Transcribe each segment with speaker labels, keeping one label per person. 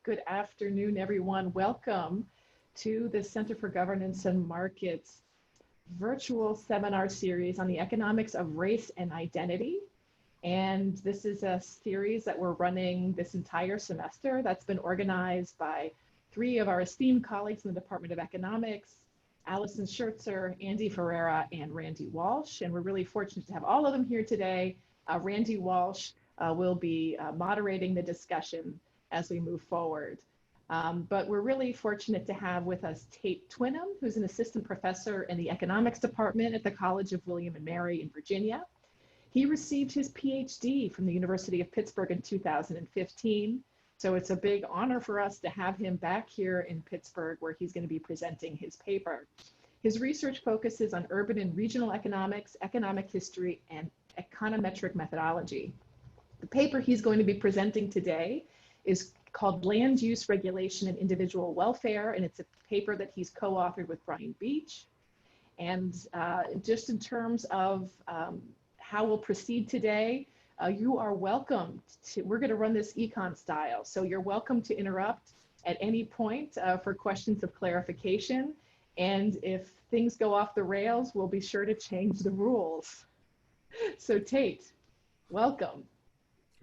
Speaker 1: Good afternoon, everyone. Welcome to the Center for Governance and Markets virtual seminar series on the economics of race and identity. And this is a series that we're running this entire semester that's been organized by three of our esteemed colleagues in the Department of Economics, Allison Schertzer, Andy Ferreira, and Randy Walsh. And we're really fortunate to have all of them here today. Randy Walsh will be moderating the discussion as we move forward. But we're really fortunate to have with us Tate Twinam, who's an assistant professor in the economics department at the College of William and Mary in Virginia. He received his PhD from the University of Pittsburgh in 2015. So it's a big honor for us to have him back here in Pittsburgh, where he's going to be presenting his paper. His research focuses on urban and regional economics, economic history, and econometric methodology. The paper he's going to be presenting today is called Land Use Regulation and Individual Welfare, and it's a paper that he's co-authored with Brian Beach. And just in terms of how we'll proceed today, you are welcome to, we're going to run this econ style, so you're welcome to interrupt at any point for questions of clarification. And if things go off the rails, we'll be sure to change the rules. So Tate, welcome.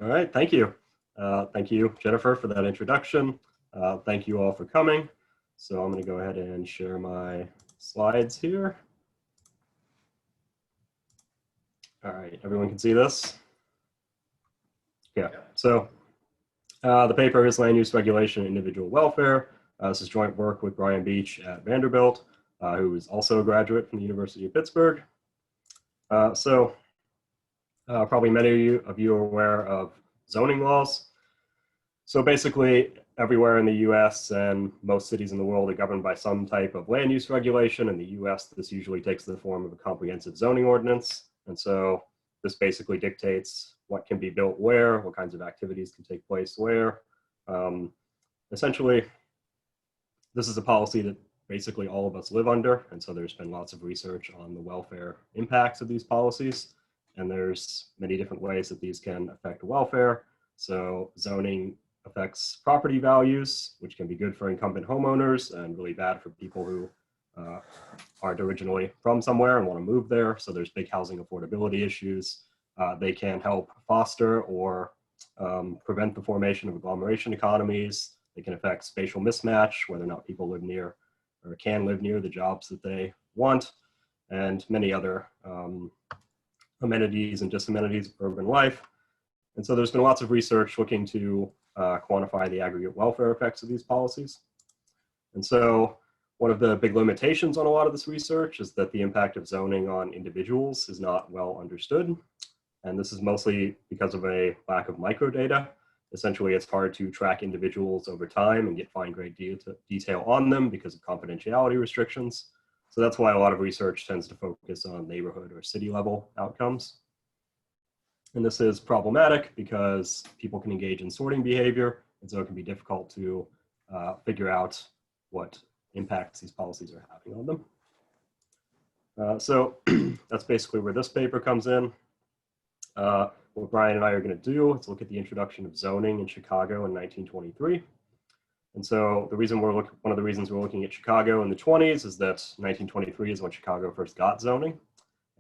Speaker 2: All right, thank you. Thank you, Jennifer, for that introduction. Thank you all for coming. So I'm going to go ahead and share my slides here. All right, everyone can see this? Yeah, so the paper is Land Use Regulation and Individual Welfare. This is joint work with Brian Beach at Vanderbilt, who is also a graduate from the University of Pittsburgh. Probably many of you are aware of zoning laws. So basically, everywhere in the US and most cities in the world are governed by some type of land use regulation. In the US, this usually takes the form of a comprehensive zoning ordinance. And so this basically dictates what can be built where, what kinds of activities can take place where. Essentially, this is a policy that basically all of us live under. And so there's been lots of research on the welfare impacts of these policies. And there's many different ways that these can affect welfare. So zoning affects property values, which can be good for incumbent homeowners and really bad for people who aren't originally from somewhere and want to move there. So there's big housing affordability issues. They can help foster or prevent the formation of agglomeration economies. They can affect spatial mismatch, whether or not people live near or can live near the jobs that they want, and many other amenities and disamenities of urban life. And so there's been lots of research looking to quantify the aggregate welfare effects of these policies. And so one of the big limitations on a lot of this research is that the impact of zoning on individuals is not well understood. And this is mostly because of a lack of microdata. Essentially, it's hard to track individuals over time and get fine-grained detail on them because of confidentiality restrictions. So that's why a lot of research tends to focus on neighborhood or city level outcomes. And this is problematic because people can engage in sorting behavior, and so it can be difficult to figure out what impacts these policies are having on them. So that's basically where this paper comes in. What Brian and I are going to do is look at the introduction of zoning in Chicago in 1923. And so one of the reasons we're looking at Chicago in the 20s is that 1923 is when Chicago first got zoning.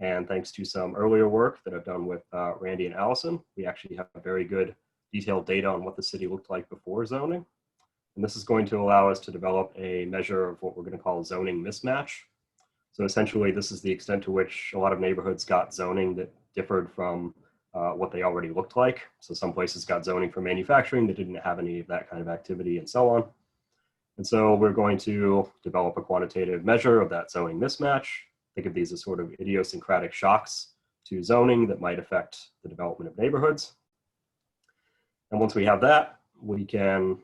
Speaker 2: And thanks to some earlier work that I've done with Randy and Allison, we actually have very good detailed data on what the city looked like before zoning. And this is going to allow us to develop a measure of what we're going to call zoning mismatch. So essentially, this is the extent to which a lot of neighborhoods got zoning that differed from what they already looked like. So some places got zoning for manufacturing that didn't have any of that kind of activity and so on. And so we're going to develop a quantitative measure of that zoning mismatch. Think of these as sort of idiosyncratic shocks to zoning that might affect the development of neighborhoods. And once we have that, we can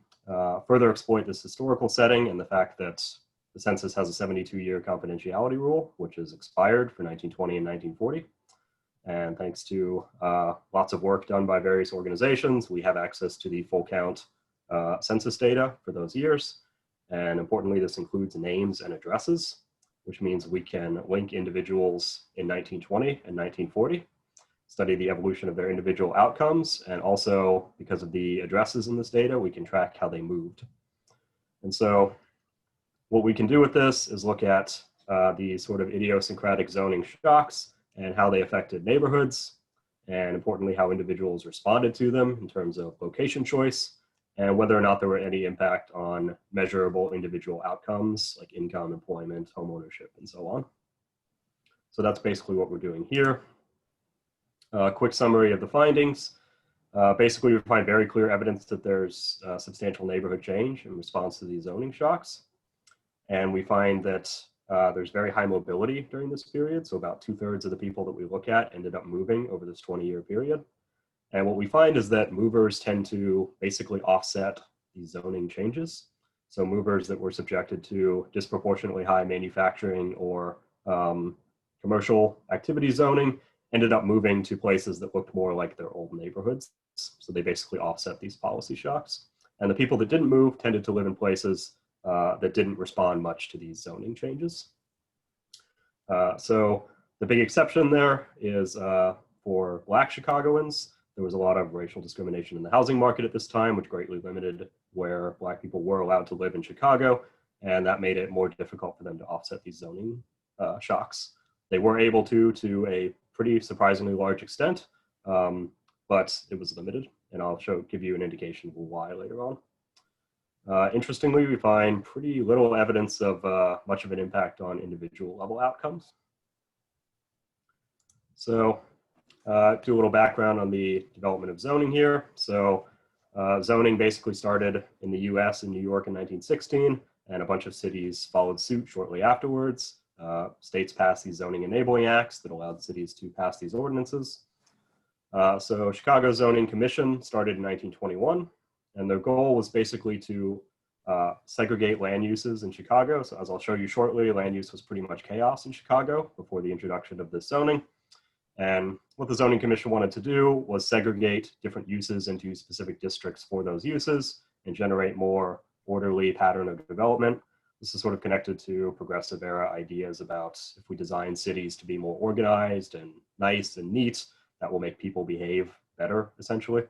Speaker 2: further exploit this historical setting and the fact that the census has a 72-year confidentiality rule, which is expired for 1920 and 1940. And thanks to lots of work done by various organizations, we have access to the full count census data for those years. And importantly, this includes names and addresses, which means we can link individuals in 1920 and 1940 study the evolution of their individual outcomes. And also, because of the addresses in this data, we can track how they moved. And so what we can do with this is look at these sort of idiosyncratic zoning shocks and how they affected neighborhoods, and importantly, how individuals responded to them in terms of location choice, and whether or not there were any impact on measurable individual outcomes like income, employment, home ownership, and so on. So that's basically what we're doing here. Quick summary of the findings. Basically, we find very clear evidence that there's substantial neighborhood change in response to these zoning shocks. And we find that there's very high mobility during this period. So about 2/3 of the people that we look at ended up moving over this 20-year period. And what we find is that movers tend to basically offset these zoning changes. So movers that were subjected to disproportionately high manufacturing or commercial activity zoning ended up moving to places that looked more like their old neighborhoods. So they basically offset these policy shocks. And the people that didn't move tended to live in places that didn't respond much to these zoning changes. So the big exception there is for Black Chicagoans. There was a lot of racial discrimination in the housing market at this time, which greatly limited where Black people were allowed to live in Chicago, and that made it more difficult for them to offset these zoning shocks. They were able to a pretty surprisingly large extent, but it was limited, and I'll give you an indication of why later on. Interestingly, we find pretty little evidence of much of an impact on individual level outcomes. So do a little background on the development of zoning here. So zoning basically started in the US in New York in 1916, and a bunch of cities followed suit shortly afterwards. States passed these zoning enabling acts that allowed cities to pass these ordinances. So Chicago Zoning Commission started in 1921, and their goal was basically to segregate land uses in Chicago. So as I'll show you shortly, land use was pretty much chaos in Chicago before the introduction of this zoning. And what the Zoning Commission wanted to do was segregate different uses into specific districts for those uses and generate more orderly pattern of development. This is sort of connected to progressive era ideas about if we design cities to be more organized and nice and neat, that will make people behave better, essentially.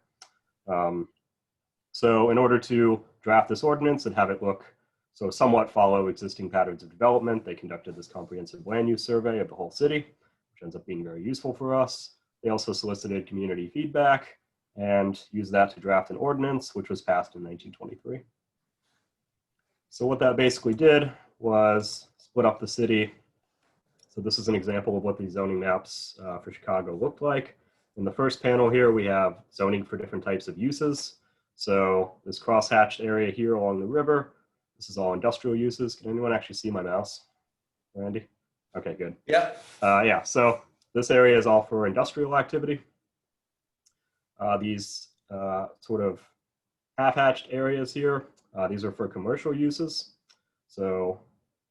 Speaker 2: So in order to draft this ordinance and have it look so somewhat follow existing patterns of development, they conducted this comprehensive land use survey of the whole city, which ends up being very useful for us. They also solicited community feedback and used that to draft an ordinance, which was passed in 1923. So what that basically did was split up the city. So this is an example of what these zoning maps for Chicago looked like. In the first panel here, we have zoning for different types of uses. So this cross-hatched area here along the river, this is all industrial uses. Can anyone actually see my mouse, Randy? Okay, good.
Speaker 3: Yeah.
Speaker 2: Yeah, so this area is all for industrial activity. These sort of half-hatched areas here, these are for commercial uses. So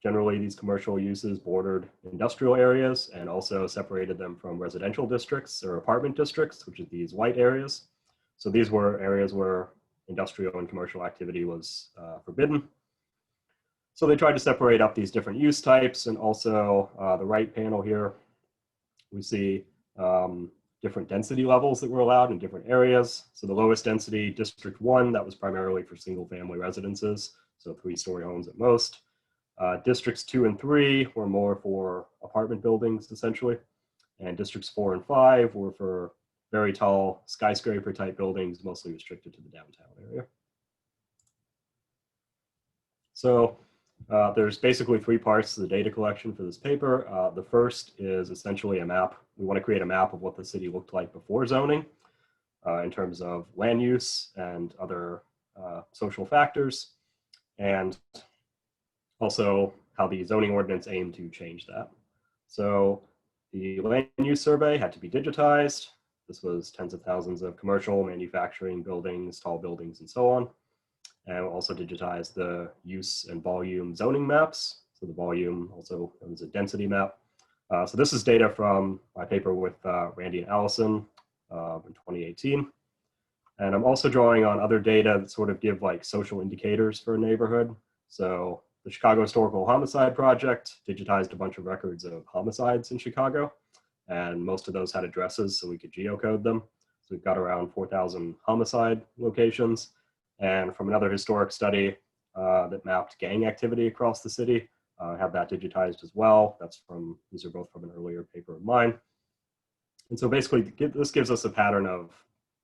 Speaker 2: generally these commercial uses bordered industrial areas and also separated them from residential districts or apartment districts, which is these white areas. So these were areas where industrial and commercial activity was forbidden. So they tried to separate up these different use types, and also the right panel here, we see different density levels that were allowed in different areas. So the lowest density, District 1, that was primarily for single family residences, so 3-story homes at most. Districts 2 and 3 were more for apartment buildings, essentially. And districts 4 and 5 were for very tall skyscraper type buildings, mostly restricted to the downtown area. So there's basically 3 parts to the data collection for this paper. The first is essentially a map. We want to create a map of what the city looked like before zoning in terms of land use and other social factors, and also how the zoning ordinance aimed to change that. So the land use survey had to be digitized. This was tens of thousands of commercial, manufacturing buildings, tall buildings, and so on. And we'll also digitize the use and volume zoning maps. So the volume also is a density map. So this is data from my paper with Randy and Allison in 2018. And I'm also drawing on other data that sort of give like social indicators for a neighborhood. So the Chicago Historical Homicide Project digitized a bunch of records of homicides in Chicago. and most of those had addresses, so we could geocode them. So we've got around 4,000 homicide locations. And from another historic study that mapped gang activity across the city, have that digitized as well. These are both from an earlier paper of mine. And so basically, this gives us a pattern of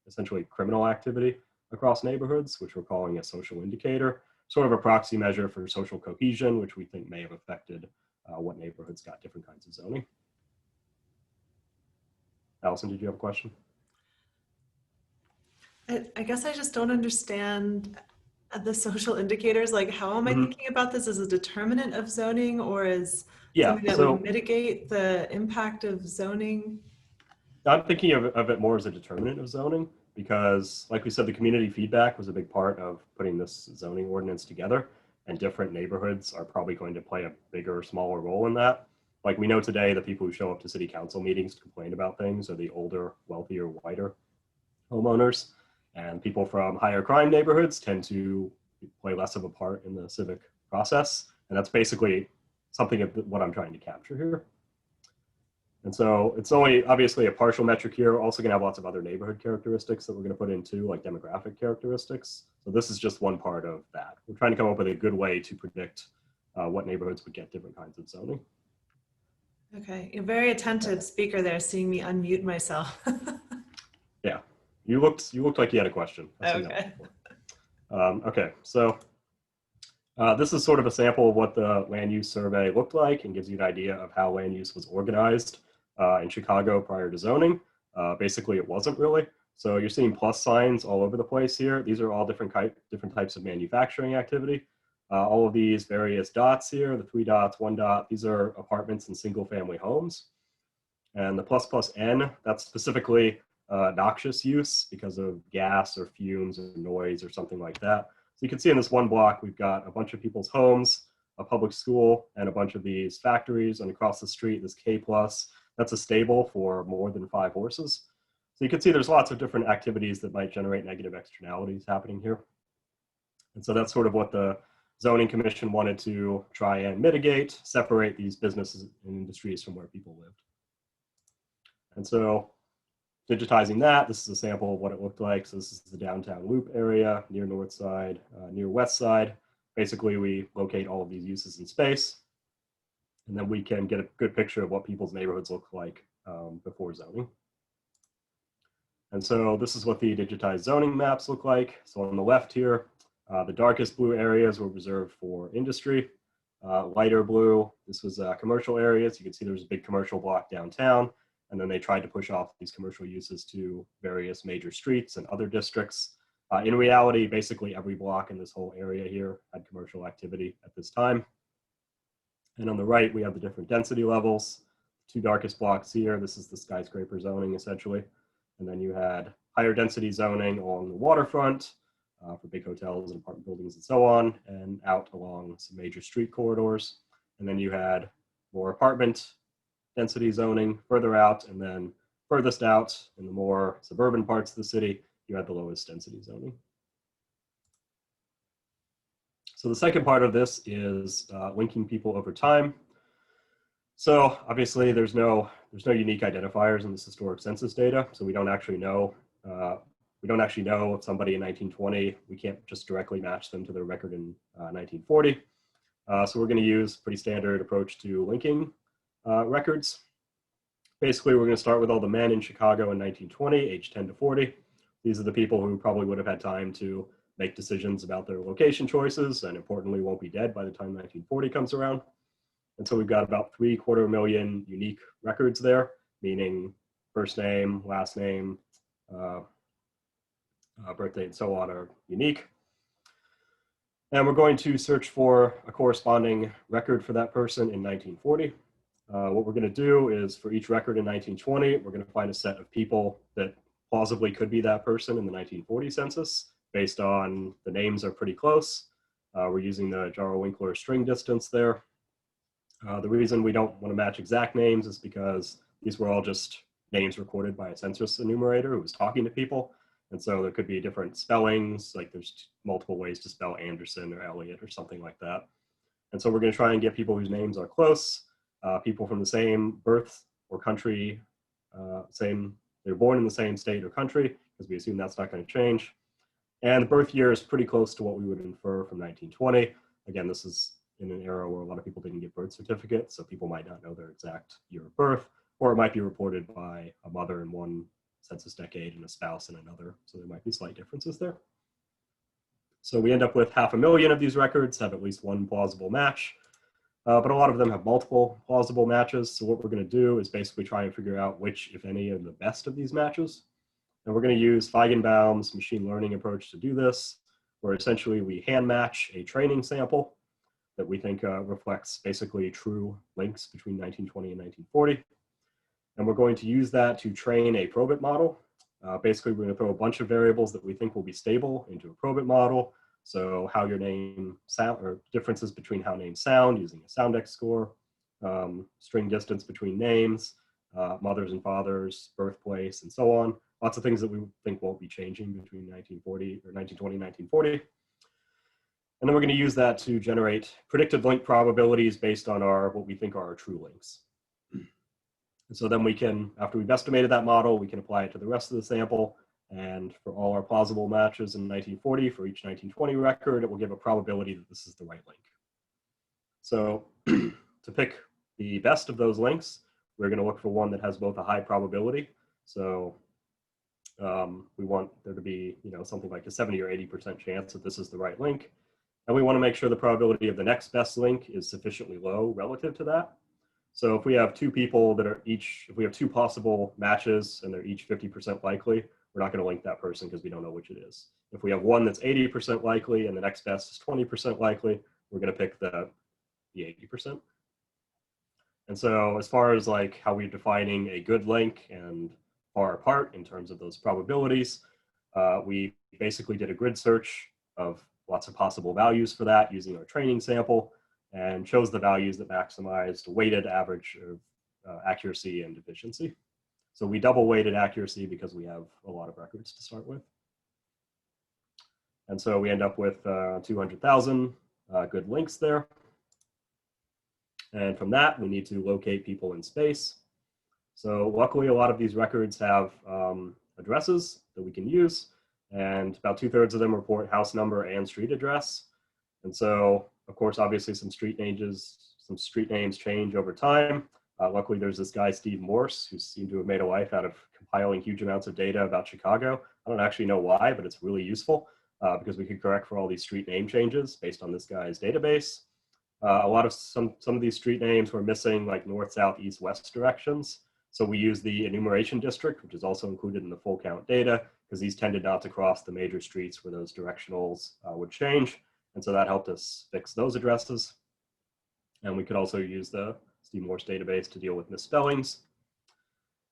Speaker 2: essentially criminal activity across neighborhoods, which we're calling a social indicator, sort of a proxy measure for social cohesion, which we think may have affected what neighborhoods got different kinds of zoning. Allison, did you have a question?
Speaker 3: I guess I just don't understand the social indicators. Like, how am I thinking about this as a determinant of zoning, or as something that would mitigate the impact of zoning?
Speaker 2: I'm thinking of it more as a determinant of zoning, because like we said, the community feedback was a big part of putting this zoning ordinance together, and different neighborhoods are probably going to play a bigger or smaller role in that. Like we know today, the people who show up to city council meetings to complain about things are the older, wealthier, whiter homeowners, and people from higher crime neighborhoods tend to play less of a part in the civic process. And that's basically something of what I'm trying to capture here. And so it's only obviously a partial metric here. We're also going to have lots of other neighborhood characteristics that we're going to put in too, like demographic characteristics. So this is just one part of that. We're trying to come up with a good way to predict what neighborhoods would get different kinds of zoning.
Speaker 3: Okay, you're a very attentive speaker there, seeing me unmute myself.
Speaker 2: Yeah, you looked like you had a question.
Speaker 3: Okay.
Speaker 2: Okay, so this is sort of a sample of what the land use survey looked like and gives you an idea of how land use was organized in Chicago prior to zoning. Basically, it wasn't really. So you're seeing plus signs all over the place here. These are all different types of manufacturing activity. All of these various dots here, the 3 dots, 1 dot, these are apartments and single family homes. And the ++N, that's specifically noxious use because of gas or fumes or noise or something like that. So you can see in this one block, we've got a bunch of people's homes, a public school, and a bunch of these factories. And across the street, this K+, that's a stable for more than 5 horses. So you can see there's lots of different activities that might generate negative externalities happening here. And so that's sort of what the Zoning Commission wanted to try and mitigate, separate these businesses and industries from where people lived. And so digitizing that, this is a sample of what it looked like. So this is the downtown loop area near North Side, near West Side. Basically, we locate all of these uses in space, and then we can get a good picture of what people's neighborhoods look like before zoning. And so this is what the digitized zoning maps look like. So on the left here, the darkest blue areas were reserved for industry. Lighter blue, this was commercial areas. You can see there's a big commercial block downtown, and then they tried to push off these commercial uses to various major streets and other districts. In reality, basically every block in this whole area here had commercial activity at this time. And on the right, we have the different density levels. 2 darkest blocks here, this is the skyscraper zoning essentially. And then you had higher density zoning along the waterfront for big hotels and apartment buildings and so on, and out along some major street corridors. And then you had more apartment density zoning further out, and then furthest out in the more suburban parts of the city, you had the lowest density zoning. So the second part of this is linking people over time. So obviously there's no unique identifiers in this historic census data, so we don't actually know if somebody in 1920, we can't just directly match them to their record in 1940. So we're going to use a pretty standard approach to linking records. Basically, we're going to start with all the men in Chicago in 1920, age 10 to 40. These are the people who probably would have had time to make decisions about their location choices, and importantly, won't be dead by the time 1940 comes around. And so we've got about 750,000 unique records there, meaning first name, last name, birthday, and so on are unique. And we're going to search for a corresponding record for that person in 1940. What we're going to do is for each record in 1920, we're going to find a set of people that plausibly could be that person in the 1940 census based on the names are pretty close. We're using the Jarl-Winkler string distance there. The reason we don't want to match exact names is because these were all just names recorded by a census enumerator who was talking to people. And so there could be different spellings, like there's multiple ways to spell Anderson or Elliot or something like that. And so we're going to try and get people whose names are close, people from the same birth or country they're born in the same state or country, because we assume that's not going to change. And the birth year is pretty close to what we would infer from 1920. Again, this is in an era where a lot of people didn't get birth certificates, so people might not know their exact year of birth, or it might be reported by a mother in one census decade and a spouse in another, so there might be slight differences there. So we end up with 500,000 of these records have at least one plausible match, but a lot of them have multiple plausible matches. So what we're going to do is basically try and figure out which, if any, are the best of these matches. And we're going to use Feigenbaum's machine learning approach to do this, where essentially we hand match a training sample that we think reflects basically true links between 1920 and 1940. And we're going to use that to train a probit model. Basically, we're going to throw a bunch of variables that we think will be stable into a probit model. So how your name sound, or differences between how names sound using a soundex score, string distance between names, mothers and fathers, birthplace, and so on. Lots of things that we think won't be changing between 1920 and 1940. And then we're going to use that to generate predicted link probabilities based on what we think are our true links. And so then we can, after we've estimated that model, we can apply it to the rest of the sample. And for all our plausible matches in 1940, for each 1920 record, it will give a probability that this is the right link. So to pick the best of those links, we're going to look for one that has both a high probability. So we want there to be, something like a 70 or 80% chance that this is the right link. And we want to make sure the probability of the next best link is sufficiently low relative to that. So if we have two people that are each, if we have two possible matches and they're each 50% likely, we're not going to link that person because we don't know which it is. If we have one that's 80% likely and the next best is 20% likely, we're going to pick the 80%. And so as far as like how we're defining a good link and far apart in terms of those probabilities, we basically did a grid search of lots of possible values for that using our training sample, and chose the values that maximized weighted average of accuracy and efficiency. So we double weighted accuracy because we have a lot of records to start with. And so we end up with 200,000 good links there. And from that, we need to locate people in space. So luckily, a lot of these records have addresses that we can use, and about 2/3 of them report house number and street address. And so, of course, obviously some street names change over time. Luckily, there's this guy, Steve Morse, who seemed to have made a life out of compiling huge amounts of data about Chicago. I don't actually know why, but it's really useful because we could correct for all these street name changes based on this guy's database. Some of these street names were missing like north, south, east, west directions. So we use the enumeration district, which is also included in the full count data, because these tended not to cross the major streets where those directionals would change. And so that helped us fix those addresses. And we could also use the Steve Morse database to deal with misspellings.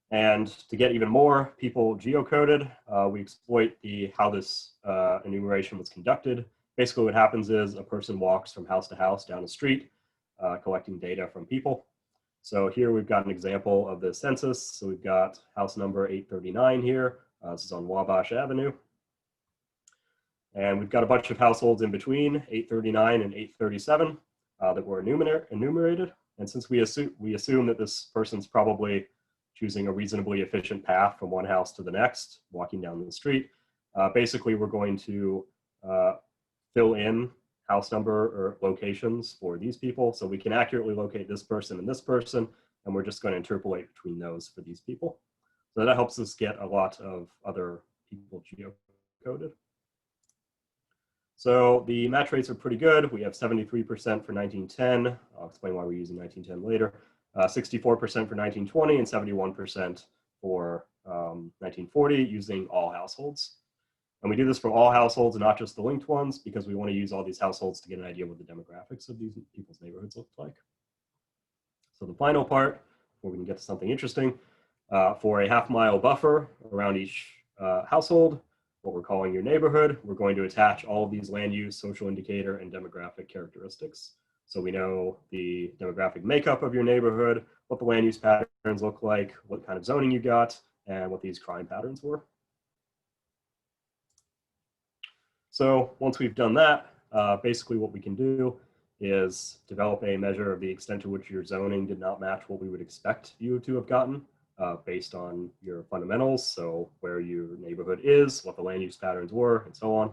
Speaker 2: And to get even more people geocoded, we exploit how this enumeration was conducted. Basically what happens is a person walks from house to house down a street, collecting data from people. So here we've got an example of the census. So we've got house number 839 here. This is on Wabash Avenue. And we've got a bunch of households in between 839 and 837 that were enumerated. And since we assume that this person's probably choosing a reasonably efficient path from one house to the next, walking down the street, basically we're going to fill in house number or locations for these people. So we can accurately locate this person, and we're just going to interpolate between those for these people. So that helps us get a lot of other people geocoded. So the match rates are pretty good. We have 73% for 1910. I'll explain why we're using 1910 later. 64% for 1920 and 71% for 1940 using all households. And we do this for all households, not just the linked ones, because we want to use all these households to get an idea what the demographics of these people's neighborhoods look like. So the final part, where we can get to something interesting, for a half-mile buffer around each household, what we're calling your neighborhood, we're going to attach all of these land use, social indicator, and demographic characteristics. So we know the demographic makeup of your neighborhood, what the land use patterns look like, what kind of zoning you got, and what these crime patterns were. So once we've done that, basically what we can do is develop a measure of the extent to which your zoning did not match what we would expect you to have gotten. based on your fundamentals, so where your neighborhood is, what the land use patterns were, and so on.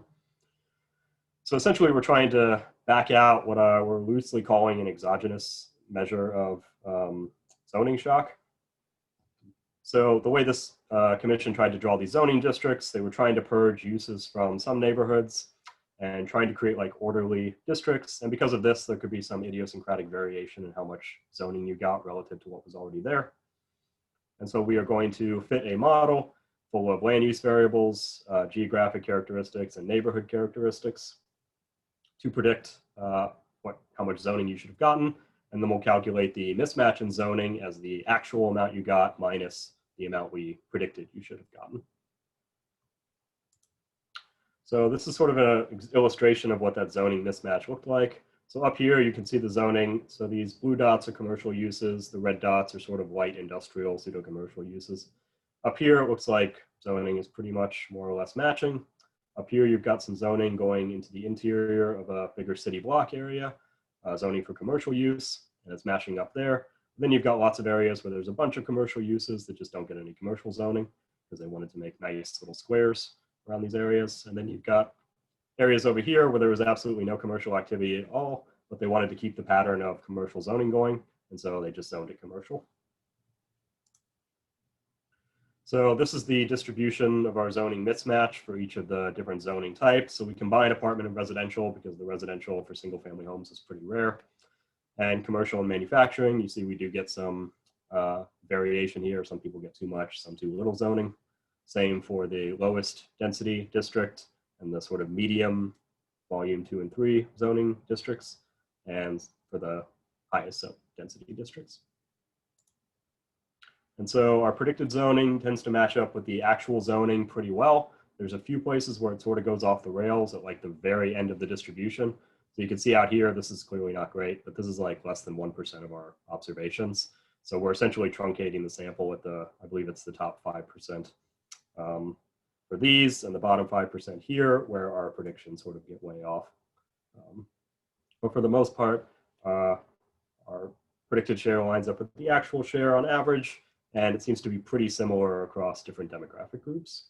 Speaker 2: So essentially, we're trying to back out what we're loosely calling an exogenous measure of zoning shock. So the way this commission tried to draw these zoning districts, they were trying to purge uses from some neighborhoods and trying to create like orderly districts. And because of this, there could be some idiosyncratic variation in how much zoning you got relative to what was already there. And so we are going to fit a model full of land use variables, geographic characteristics, and neighborhood characteristics to predict how much zoning you should have gotten. And then we'll calculate the mismatch in zoning as the actual amount you got minus the amount we predicted you should have gotten. So this is sort of an illustration of what that zoning mismatch looked like. So up here, you can see the zoning. So these blue dots are commercial uses. The red dots are sort of light industrial pseudo-commercial uses. Up here, it looks like zoning is pretty much more or less matching. Up here, you've got some zoning going into the interior of a bigger city block area, zoning for commercial use, and it's matching up there. Then you've got lots of areas where there's a bunch of commercial uses that just don't get any commercial zoning because they wanted to make nice little squares around these areas. And then you've got areas over here where there was absolutely no commercial activity at all, but they wanted to keep the pattern of commercial zoning going, and so they just zoned it commercial. So this is the distribution of our zoning mismatch for each of the different zoning types. So we combine apartment and residential because the residential for single family homes is pretty rare. And commercial and manufacturing, you see we do get some variation here. Some people get too much, some too little zoning. Same for the lowest density district and the sort of medium volume 2 and 3 zoning districts, and for the highest density districts. And so our predicted zoning tends to match up with the actual zoning pretty well. There's a few places where it sort of goes off the rails at like the very end of the distribution. So you can see out here, this is clearly not great, but this is like less than 1% of our observations. So we're essentially truncating the sample at the, I believe it's the top 5% for these, and the bottom 5% here, where our predictions sort of get way off. But for the most part, our predicted share lines up with the actual share on average, and it seems to be pretty similar across different demographic groups.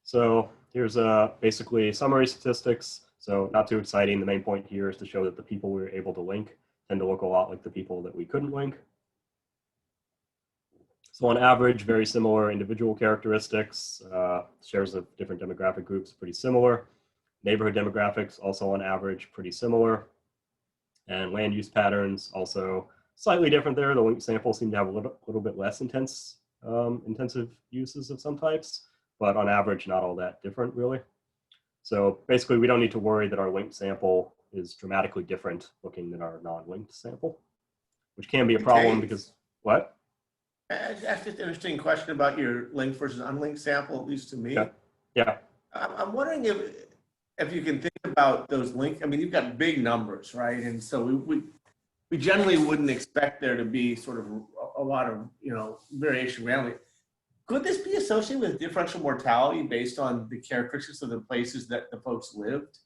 Speaker 2: So here's basically summary statistics. So not too exciting. The main point here is to show that the people we were able to link tend to look a lot like the people that we couldn't link. So on average, very similar individual characteristics, shares of different demographic groups, pretty similar. Neighborhood demographics, also on average, pretty similar. And land use patterns, also slightly different there. The linked samples seem to have a little bit less intensive uses of some types, but on average, not all that different, really. So basically, we don't need to worry that our linked sample is dramatically different looking than our non-linked sample, which can be a problem because, what?
Speaker 4: That's just an interesting question about your linked versus unlinked sample, at least to me.
Speaker 2: Yeah.
Speaker 4: I'm wondering if you can think about those links. I mean, you've got big numbers, right? And so we generally wouldn't expect there to be sort of a lot of, variation randomly. Could this be associated with differential mortality based on the characteristics of the places that the folks lived?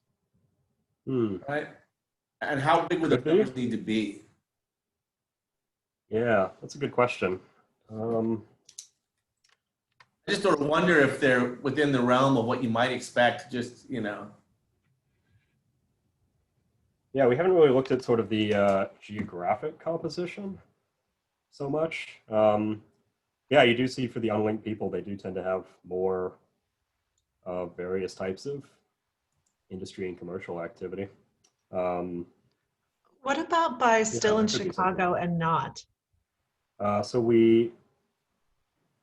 Speaker 4: Right? And how big would the numbers need to be?
Speaker 2: Yeah, that's a good question.
Speaker 4: I just sort of wonder if they're within the realm of what you might expect, just,
Speaker 2: Yeah, we haven't really looked at sort of the geographic composition so much. Yeah, you do see for the unlinked people, they do tend to have more various types of industry and commercial activity.
Speaker 3: What about by still in Chicago and not?
Speaker 2: So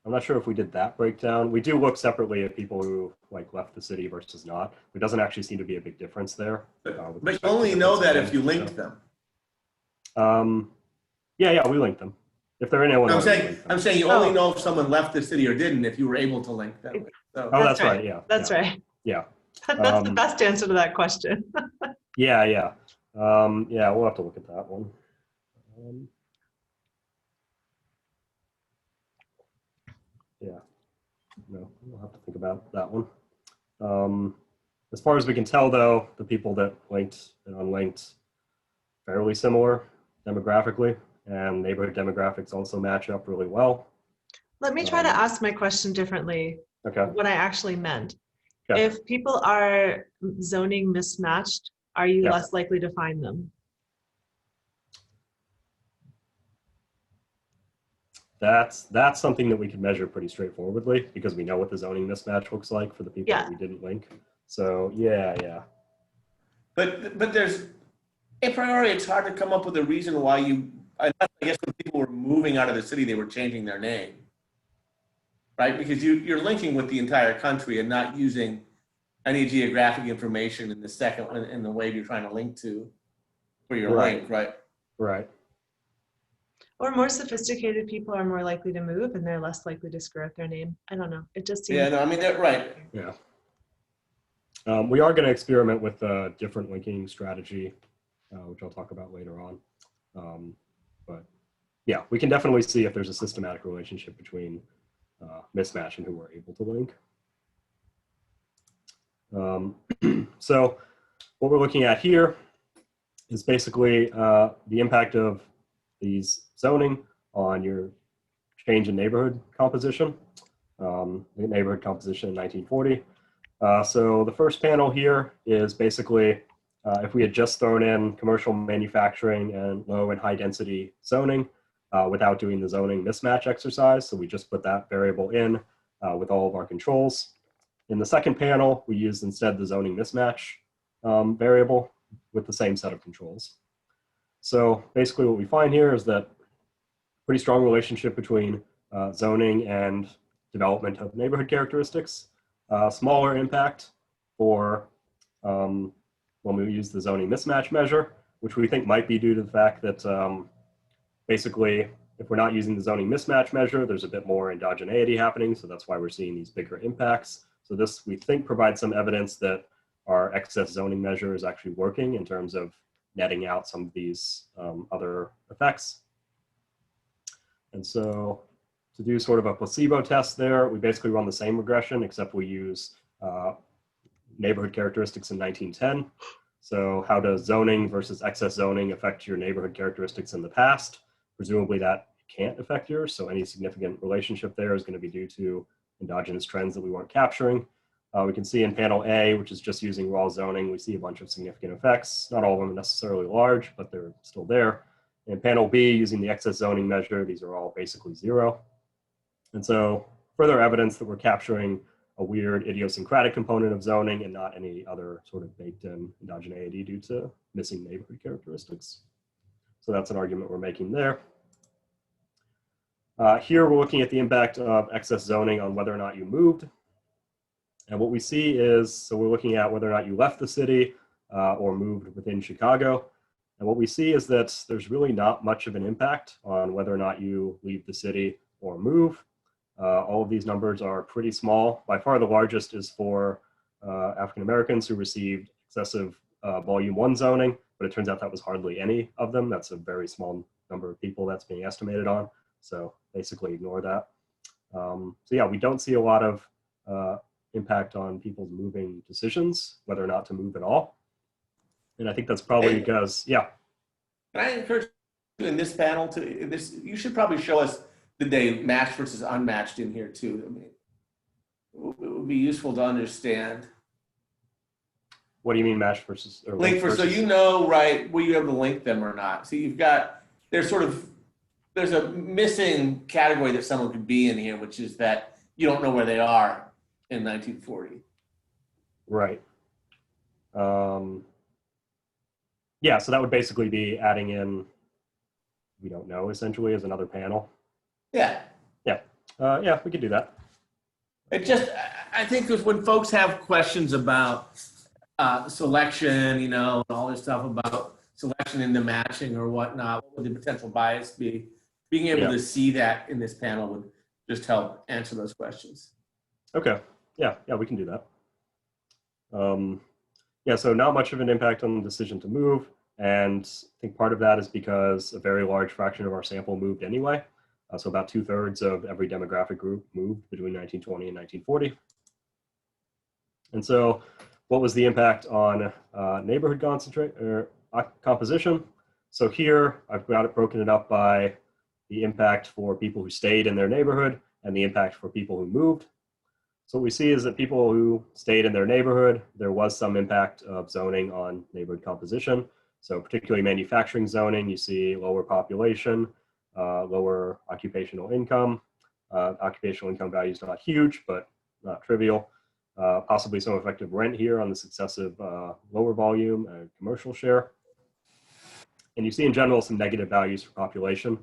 Speaker 2: I'm not sure if we did that breakdown. We do look separately at people who like left the city versus not. There doesn't actually seem to be a big difference there.
Speaker 4: But you only know that if you linked them.
Speaker 2: Yeah, we linked them. If they're in Illinois,
Speaker 4: I'm saying you only know if someone left the city or didn't if you were able to link them. So.
Speaker 2: Oh, that's right. Yeah.
Speaker 3: That's right.
Speaker 2: Yeah.
Speaker 3: That's the best answer to that question.
Speaker 2: Yeah. Yeah, we'll have to look at that one. Yeah. No, we'll have to think about that one. As far as we can tell, though, the people that linked and unlinked fairly similar demographically, and neighborhood demographics also match up really well.
Speaker 3: Let me try to ask my question differently.
Speaker 2: Okay.
Speaker 3: What I actually meant.
Speaker 2: Okay.
Speaker 3: If people are zoning mismatched, are you
Speaker 2: Yeah.
Speaker 3: less likely to find them?
Speaker 2: That's something that we can measure pretty straightforwardly because we know what the zoning mismatch looks like for the people that we didn't link. So yeah.
Speaker 4: But there's, a priori, it's hard to come up with a reason why I guess when people were moving out of the city, they were changing their name, right? Because you're linking with the entire country and not using any geographic information in the second one in the way you're trying to link to for your link, right?
Speaker 2: Right.
Speaker 3: Or more sophisticated people are more likely to move and they're less likely to screw up their name. I don't know. It just seems.
Speaker 4: Yeah, no, I mean, they're right.
Speaker 2: Yeah. We are going to experiment with a different linking strategy, which I'll talk about later on. But yeah, we can definitely see if there's a systematic relationship between mismatch and who we're able to link. So what we're looking at here is basically the impact of these zoning on your change in neighborhood composition, the neighborhood composition in 1940. So the first panel here is basically if we had just thrown in commercial manufacturing and low and high density zoning without doing the zoning mismatch exercise. So we just put that variable in with all of our controls. In the second panel, we used instead the zoning mismatch variable with the same set of controls. So basically what we find here is that pretty strong relationship between zoning and development of neighborhood characteristics. Smaller impact for when we use the zoning mismatch measure, which we think might be due to the fact that basically if we're not using the zoning mismatch measure, there's a bit more endogeneity happening. So that's why we're seeing these bigger impacts. So this, we think, provides some evidence that our excess zoning measure is actually working in terms of netting out some of these other effects. And so to do sort of a placebo test there, we basically run the same regression, except we use neighborhood characteristics in 1910. So how does zoning versus excess zoning affect your neighborhood characteristics in the past? Presumably that can't affect yours. So any significant relationship there is going to be due to endogenous trends that we weren't capturing. We can see in panel A, which is just using raw zoning, we see a bunch of significant effects. Not all of them are necessarily large, but they're still there. In panel B, using the excess zoning measure, these are all basically zero. And so further evidence that we're capturing a weird idiosyncratic component of zoning and not any other sort of baked in endogeneity due to missing neighborhood characteristics. So that's an argument we're making there. Here we're looking at the impact of excess zoning on whether or not you moved. And what we see is, so we're looking at whether or not you left the city or moved within Chicago. And what we see is that there's really not much of an impact on whether or not you leave the city or move. All of these numbers are pretty small. By far the largest is for African Americans who received excessive volume 1 zoning, but it turns out that was hardly any of them. That's a very small number of people that's being estimated on. So basically ignore that. So yeah, we don't see a lot of impact on people's moving decisions, whether or not to move at all. And I think that's probably because, yeah.
Speaker 4: Can I encourage you in this panel you should probably show us the day matched versus unmatched in here too. I mean, it would be useful to understand.
Speaker 2: What do you mean matched versus? Or
Speaker 4: link versus, so you know, right, will you able to link them or not? So you've got, there's a missing category that someone could be in here, which is that you don't know where they are in 1940.
Speaker 2: Right. Yeah, so that would basically be adding in, we don't know, essentially, as another panel.
Speaker 4: Yeah.
Speaker 2: Yeah. Yeah, we could do that.
Speaker 4: It just, I think because when folks have questions about selection, you know, and all this stuff about selection into matching or whatnot, what would the potential bias be? Being able to see that in this panel would just help answer those questions.
Speaker 2: Okay. Yeah, we can do that. Yeah, so not much of an impact on the decision to move. And I think part of that is because a very large fraction of our sample moved anyway. So about 2/3 of every demographic group moved between 1920 and 1940. And so what was the impact on neighborhood composition? So here I've got it broken up by the impact for people who stayed in their neighborhood and the impact for people who moved. So what we see is that people who stayed in their neighborhood, there was some impact of zoning on neighborhood composition. So particularly manufacturing zoning, you see lower population, lower occupational income. Occupational income value is not huge, but not trivial. Possibly some effective rent here on this excessive lower volume and commercial share. And you see in general some negative values for population.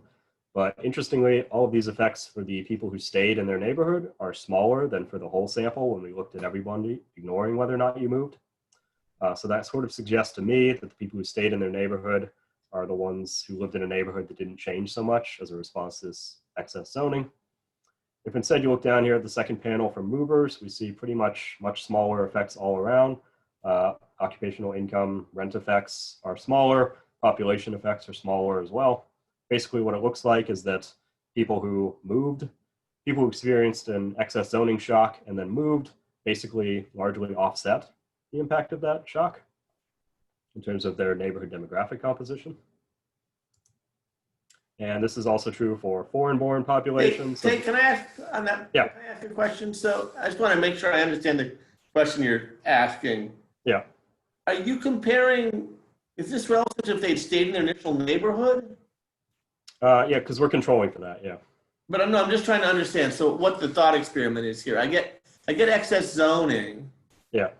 Speaker 2: But interestingly, all of these effects for the people who stayed in their neighborhood are smaller than for the whole sample when we looked at everybody, ignoring whether or not you moved. So that sort of suggests to me that the people who stayed in their neighborhood are the ones who lived in a neighborhood that didn't change so much as a response to this excess zoning. If instead you look down here at the second panel for movers, we see pretty much smaller effects all around. Occupational income, rent effects are smaller, population effects are smaller as well. Basically what it looks like is that people who moved, people who experienced an excess zoning shock and then moved, basically largely offset the impact of that shock in terms of their neighborhood demographic composition. And this is also true for foreign-born populations.
Speaker 4: Hey, can I ask on that?
Speaker 2: Yeah.
Speaker 4: Can I ask a question? So I just want to make sure I understand the question you're asking.
Speaker 2: Yeah.
Speaker 4: Are you comparing, is this relative to if they'd stayed in their initial neighborhood?
Speaker 2: Yeah, because we're controlling for that, yeah.
Speaker 4: But I'm just trying to understand. So what the thought experiment is here. I get excess zoning.
Speaker 2: Yeah.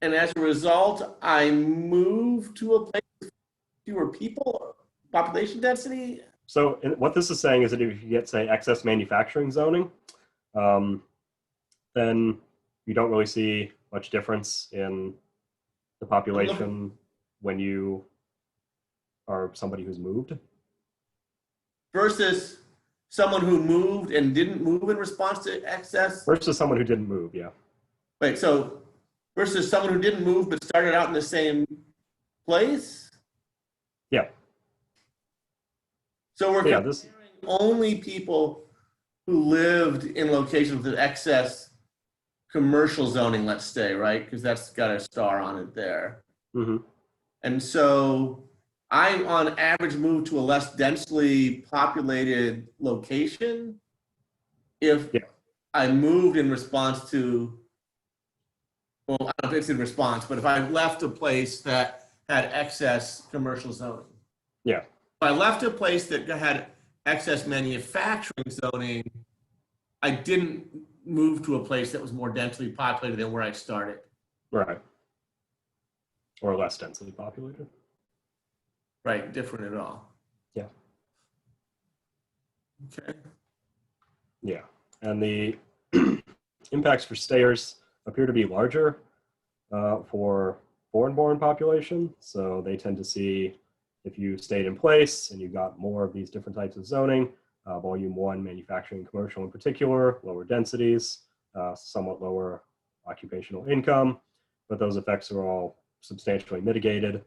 Speaker 4: And as a result, I move to a place with fewer people, population density.
Speaker 2: So what this is saying is that if you get, say, excess manufacturing zoning, then you don't really see much difference in the population when you are somebody who's moved.
Speaker 4: Versus someone who moved and didn't move in response to excess?
Speaker 2: Versus someone who didn't move, yeah.
Speaker 4: Wait, so versus someone who didn't move but started out in the same place?
Speaker 2: Yeah.
Speaker 4: So we're comparing only people who lived in locations with excess commercial zoning, let's say, right? Because that's got a star on it there.
Speaker 2: Mm-hmm.
Speaker 4: And so I, on average, move to a less densely populated location if I moved in response to, well, I don't know if it's in response, but if I left a place that had excess commercial zoning.
Speaker 2: Yeah.
Speaker 4: If I left a place that had excess manufacturing zoning, I didn't move to a place that was more densely populated than where I started.
Speaker 2: Right. Or less densely populated.
Speaker 4: Right, different at all.
Speaker 2: Yeah.
Speaker 4: Okay.
Speaker 2: Yeah, and the impacts for stayers appear to be larger for foreign-born population. So they tend to see if you stayed in place and you got more of these different types of zoning, volume 1, manufacturing and commercial in particular, lower densities, somewhat lower occupational income, but those effects are all substantially mitigated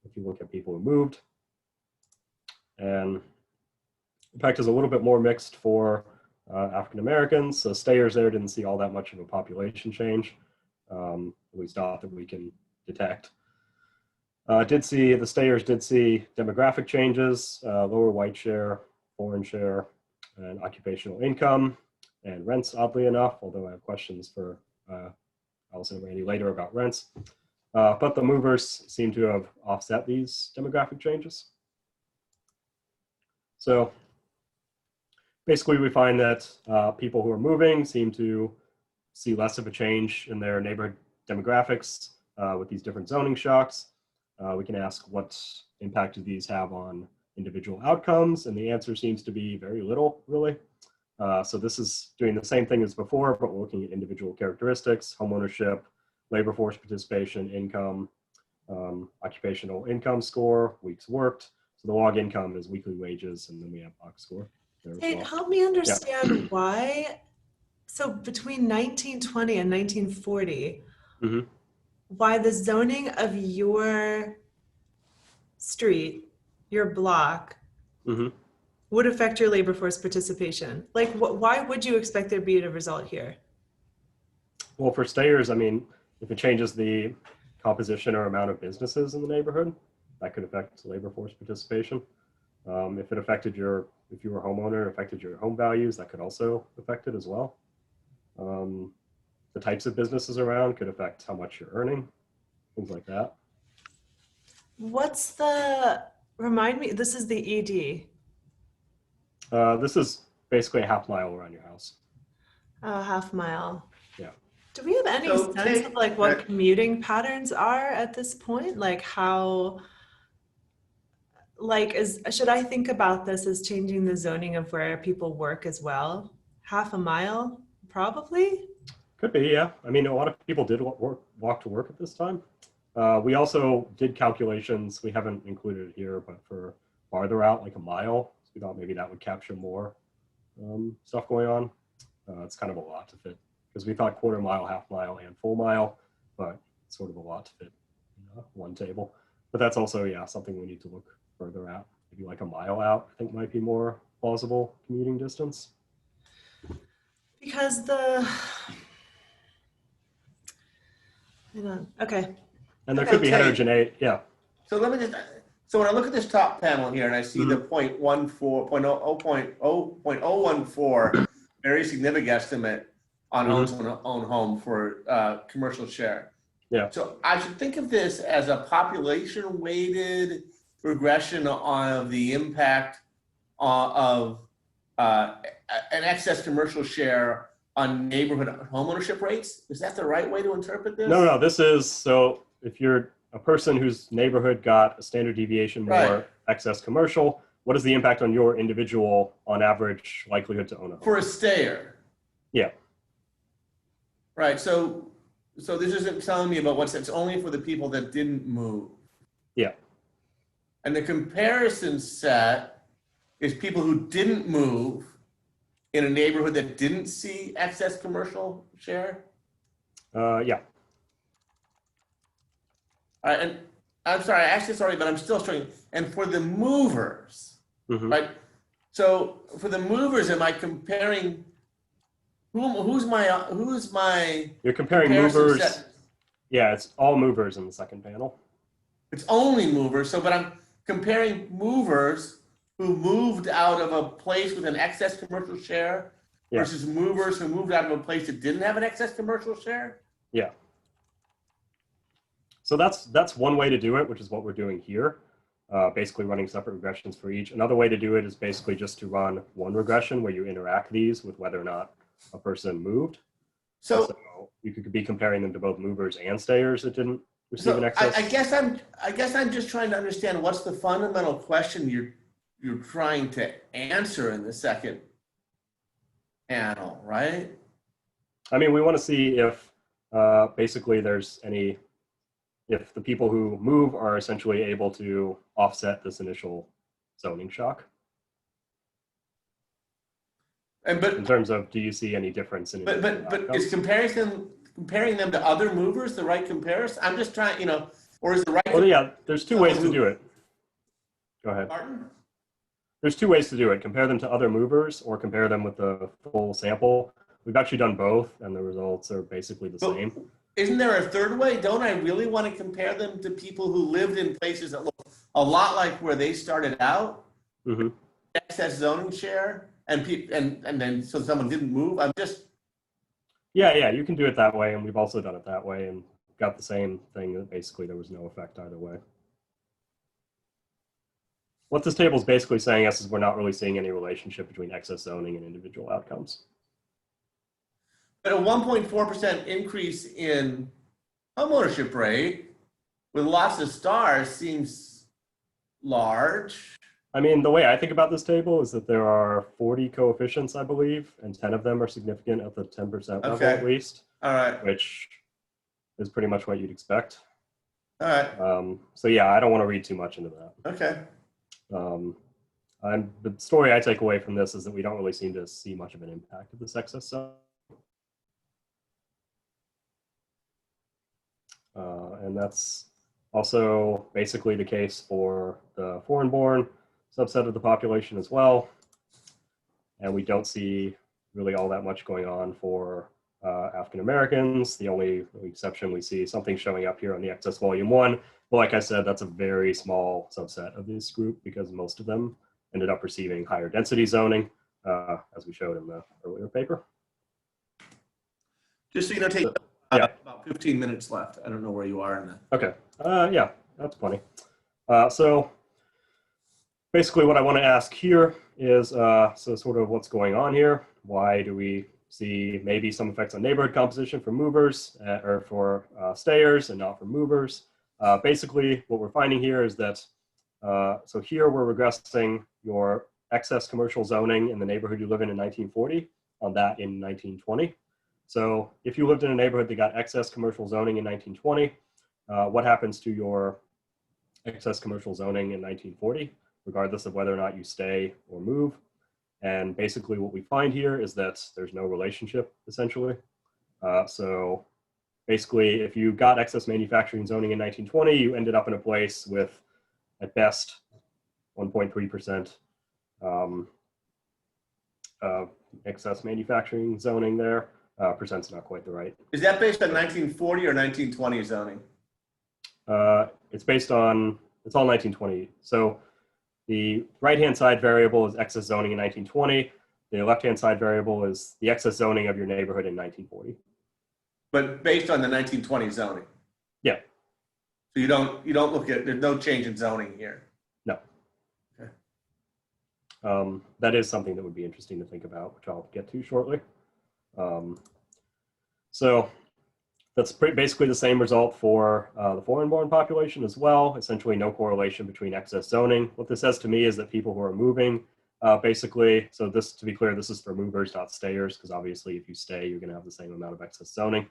Speaker 2: if you look at people who moved. And impact is a little bit more mixed for African Americans. So stayers there didn't see all that much of a population change, at least not that we can detect. The stayers did see demographic changes, lower white share, foreign share, and occupational income, and rents, oddly enough, although I have questions for Allison and Randy later about rents. But the movers seem to have offset these demographic changes. So basically we find that people who are moving seem to see less of a change in their neighborhood demographics with these different zoning shocks. We can ask what impact do these have on individual outcomes, and the answer seems to be very little, really. So this is doing the same thing as before, but we're looking at individual characteristics, homeownership, labor force participation, income, occupational income score, weeks worked. So the log income is weekly wages, and then we have box score.
Speaker 3: Tate, help me understand why. So between 1920 and 1940, why the zoning of your street, your block, would affect your labor force participation. Like, why would you expect there be a result here?
Speaker 2: Well, for stayers, I mean, if it changes the composition or amount of businesses in the neighborhood, that could affect labor force participation. If it affected if you were a homeowner, affected your home values, that could also affect it as well. The types of businesses around could affect how much you're earning, things like that.
Speaker 3: Remind me, this is the ED.
Speaker 2: This is basically a half mile around your house.
Speaker 3: Oh, half mile.
Speaker 2: Yeah.
Speaker 3: Do we have any sense of like what commuting patterns are at this point? Like how, like should I think about this as changing the zoning of where people work as well? Half a mile, probably?
Speaker 2: Could be, yeah. I mean, a lot of people did walk to work at this time. We also did calculations, we haven't included it here, but for farther out, like a mile, so we thought maybe that would capture more stuff going on. It's kind of a lot to fit, because we thought quarter mile, half mile, and full mile, but it's sort of a lot to fit in one table. But that's also, yeah, something we need to look further out. Maybe like a mile out, I think might be more plausible commuting distance.
Speaker 3: Because okay.
Speaker 2: And there could be heterogeneity, yeah.
Speaker 4: So let me just, so when I look at this top panel here and I see the 0.014, very significant estimate on own home for commercial share.
Speaker 2: Yeah.
Speaker 4: So I should think of this as a population weighted regression of the impact of an excess commercial share on neighborhood homeownership rates. Is that the right way to interpret this?
Speaker 2: No, this is, so if you're a person whose neighborhood got a standard deviation more excess commercial, what is the impact on your individual, on average, likelihood to own a home?
Speaker 4: For a stayer.
Speaker 2: Yeah.
Speaker 4: Right, so this isn't telling me about it's only for the people that didn't move.
Speaker 2: Yeah.
Speaker 4: And the comparison set is people who didn't move in a neighborhood that didn't see excess commercial share?
Speaker 2: Yeah.
Speaker 4: All right, and I'm sorry, I asked this already, but I'm still struggling. And for the movers, right? So for the movers, am I comparing, who's my
Speaker 2: You're comparing movers. Set? Yeah, it's all movers in the second panel.
Speaker 4: It's only movers, but I'm comparing movers who moved out of a place with an excess commercial share versus movers who moved out of a place that didn't have an excess commercial share?
Speaker 2: Yeah. So that's one way to do it, which is what we're doing here, basically running separate regressions for each. Another way to do it is basically just to run one regression where you interact these with whether or not a person moved. So you could be comparing them to both movers and stayers that didn't receive an excess.
Speaker 4: I guess I'm just trying to understand what's the fundamental question you're trying to answer in the second panel, right?
Speaker 2: I mean, we want to see if basically there's if the people who move are essentially able to offset this initial zoning shock. But in terms of, do you see any difference in?
Speaker 4: But is comparing them to other movers the right comparison? I'm just trying, or is the right?
Speaker 2: Well, yeah, there's two ways to do it. Go ahead.
Speaker 4: Pardon?
Speaker 2: There's two ways to do it. Compare them to other movers or compare them with the full sample. We've actually done both, and the results are basically the same.
Speaker 4: Isn't there a third way? Don't I really want to compare them to people who lived in places that look a lot like where they started out? Excess zoning share, and then so someone didn't move? I'm just...
Speaker 2: Yeah, you can do it that way, and we've also done it that way and got the same thing, that basically there was no effect either way. What this table is basically saying is we're not really seeing any relationship between excess zoning and individual outcomes.
Speaker 4: But a 1.4% increase in homeownership rate with lots of stars seems large.
Speaker 2: I mean, the way I think about this table is that there are 40 coefficients, I believe, and 10 of them are significant at the 10% level at least.
Speaker 4: All right.
Speaker 2: Which is pretty much what you'd expect.
Speaker 4: All right.
Speaker 2: So yeah, I don't want to read too much into that.
Speaker 4: Okay.
Speaker 2: The story I take away from this is that we don't really seem to see much of an impact of this excess zone. And that's also basically the case for the foreign-born subset of the population as well. And we don't see really all that much going on for African Americans. The only exception we see something showing up here on the excess volume 1. But like I said, that's a very small subset of this group because most of them ended up receiving higher density zoning, as we showed in the earlier paper.
Speaker 4: Just so you know, Tate,
Speaker 2: yeah.
Speaker 4: About 15 minutes left. I don't know where you are in that.
Speaker 2: Okay. Yeah, that's plenty. So basically what I want to ask here is, so sort of what's going on here. Why do we see maybe some effects on neighborhood composition for movers or for stayers and not for movers? Basically, what we're finding here is that, so here we're regressing your excess commercial zoning in the neighborhood you live in 1940 on that in 1920. So if you lived in a neighborhood that got excess commercial zoning in 1920, what happens to your excess commercial zoning in 1940, regardless of whether or not you stay or move? And basically what we find here is that there's no relationship, essentially. So basically, if you got excess manufacturing zoning in 1920, you ended up in a place with, at best, 1.3% excess manufacturing zoning there. Percent's not quite the right.
Speaker 4: Is that based on 1940 or 1920 zoning?
Speaker 2: It's based on, it's all 1920. So the right-hand side variable is excess zoning in 1920. The left-hand side variable is the excess zoning of your neighborhood in 1940.
Speaker 4: But based on the 1920 zoning?
Speaker 2: Yeah.
Speaker 4: So you don't look at, there's no change in zoning here?
Speaker 2: No.
Speaker 4: Okay.
Speaker 2: That is something that would be interesting to think about, which I'll get to shortly. So that's basically the same result for the foreign-born population as well. Essentially no correlation between excess zoning. What this says to me is that people who are moving, basically, so this, to be clear, this is for movers, not stayers, because obviously if you stay, you're gonna have the same amount of excess zoning.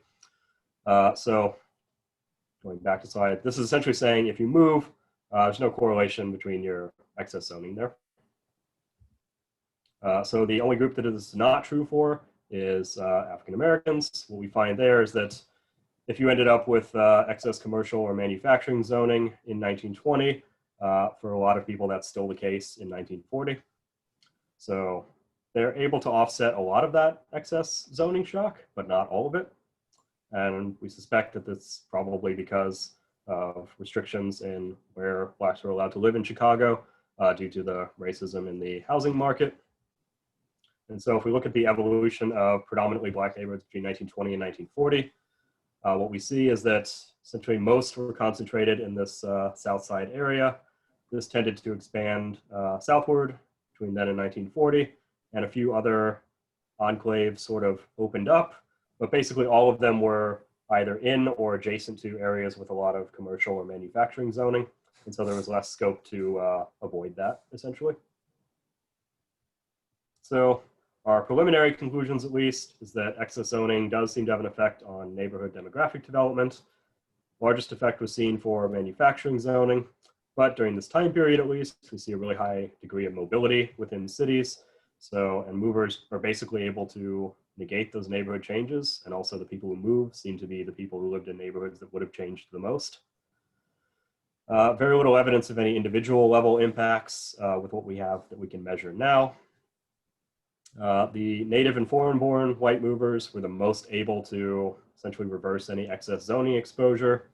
Speaker 2: So going back to slide, this is essentially saying if you move, there's no correlation between your excess zoning there. So the only group that it is not true for is African Americans. What we find there is that if you ended up with excess commercial or manufacturing zoning in 1920, for a lot of people, that's still the case in 1940. So they're able to offset a lot of that excess zoning shock, but not all of it. And we suspect that that's probably because of restrictions in where Blacks were allowed to live in Chicago due to the racism in the housing market. And so if we look at the evolution of predominantly Black neighborhoods between 1920 and 1940, what we see is that essentially most were concentrated in this South Side area. This tended to expand southward between then and 1940, and a few other enclaves sort of opened up, but basically all of them were either in or adjacent to areas with a lot of commercial or manufacturing zoning, and so there was less scope to avoid that, essentially. So our preliminary conclusions, at least, is that excess zoning does seem to have an effect on neighborhood demographic development. Largest effect was seen for manufacturing zoning, but during this time period, at least, we see a really high degree of mobility within cities. So, and movers are basically able to negate those neighborhood changes, and also the people who move seem to be the people who lived in neighborhoods that would have changed the most. Very little evidence of any individual level impacts with what we have that we can measure now. The native and foreign-born white movers were the most able to essentially reverse any excess zoning exposure,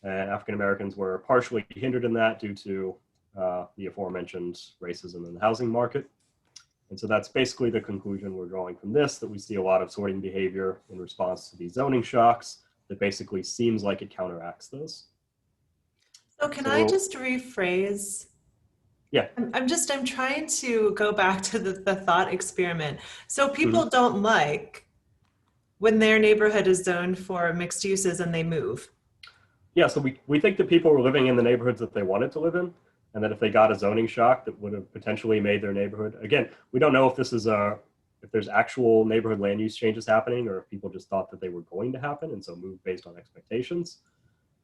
Speaker 2: and African Americans were partially hindered in that due to the aforementioned racism in the housing market. And so that's basically the conclusion we're drawing from this, that we see a lot of sorting behavior in response to these zoning shocks that basically seems like it counteracts those.
Speaker 3: So can I just rephrase?
Speaker 2: Yeah.
Speaker 3: I'm trying to go back to the thought experiment. So people don't like when their neighborhood is zoned for mixed uses and they move.
Speaker 2: Yeah, so we think that people were living in the neighborhoods that they wanted to live in, and that if they got a zoning shock that would have potentially made their neighborhood, again, we don't know if this is if there's actual neighborhood land use changes happening, or if people just thought that they were going to happen and so moved based on expectations.